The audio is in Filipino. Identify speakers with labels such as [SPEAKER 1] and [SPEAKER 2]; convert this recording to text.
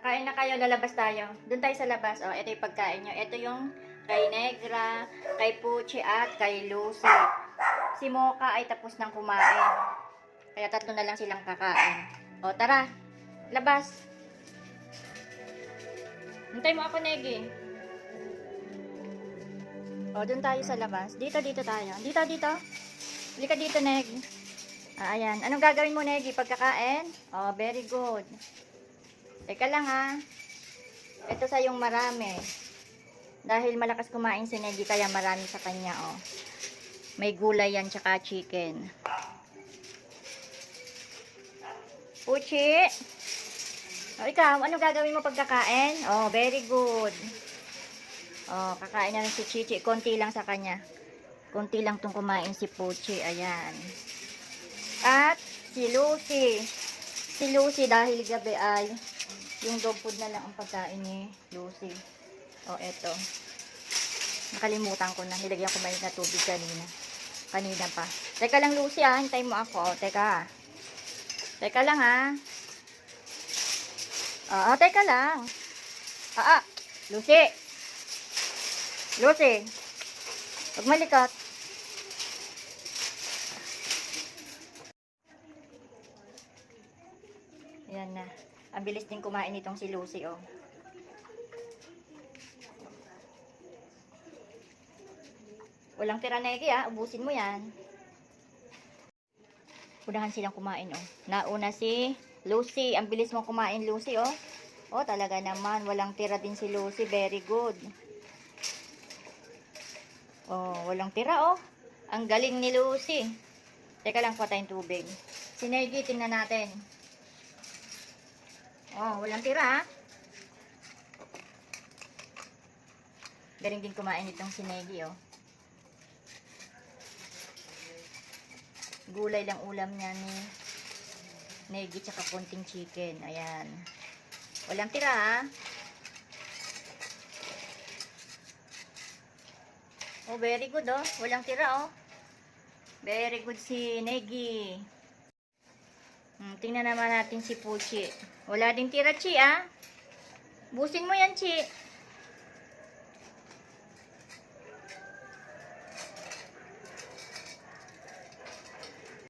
[SPEAKER 1] Kain na kayo, lalabas tayo. Doon tayo sa labas. Oh, ito yung pagkain nyo. Ito yung kay Negra, kay Puchi at kay Lucy. Si Mocha ay tapos nang kumain. Kaya tatlo na lang silang kakain. O, tara. Labas. Hintay mo ako, Negi. O, doon tayo sa labas. Dito tayo. Dito. Halika dito, Neg. Ayan. Anong gagawin mo, Negi? Pagkakain? Oh, very good. Teka lang, ha. Ito sa yung marami. Dahil malakas kumain si Negi, kaya marami sa kanya, oh. May gulay yan, tsaka chicken. Puchi. O, ikaw, ano gagawin mo pagkakain? Oh, very good. Oh, kakain na rin si Chichi. Konti lang sa kanya. Konti lang tong kumain si Puchi. Ayan. At si Lucy. Si Lucy dahil gabi ay yung dog food na lang ang pagkain ni Lucy. Oh, eto. Nakalimutan ko na. Nilagyan ko mainit na tubig kanina. Kanina pa. Teka lang, Lucy, ha. Hintay mo ako. Teka. Teka lang, ha. Teka lang. Lucy. Lucy. Huwag malikot. Ayan na. Ang bilis din kumain itong si Lucy, oh. Walang tira, Negi, ah. Ubusin mo yan. Unahan silang kumain, oh. Nauna si Lucy. Ang bilis mo kumain, Lucy, oh. Oh, talaga naman. Walang tira din si Lucy. Very good. Oh, walang tira, oh. Ang galing ni Lucy. Teka lang, patayin tubig. Si Negi, tingnan natin. Oh, walang tira, ha. Galing din kumain itong si Negi, oh. Gulay lang ulam niya ni Negi, tsaka konting chicken. Ayan. Walang tira, ha. Oh, very good, oh. Walang tira, oh. Very good si Negi. Tingnan naman natin si Puchi. Wala din tira, Chi, ah. Busin mo yan, Chi.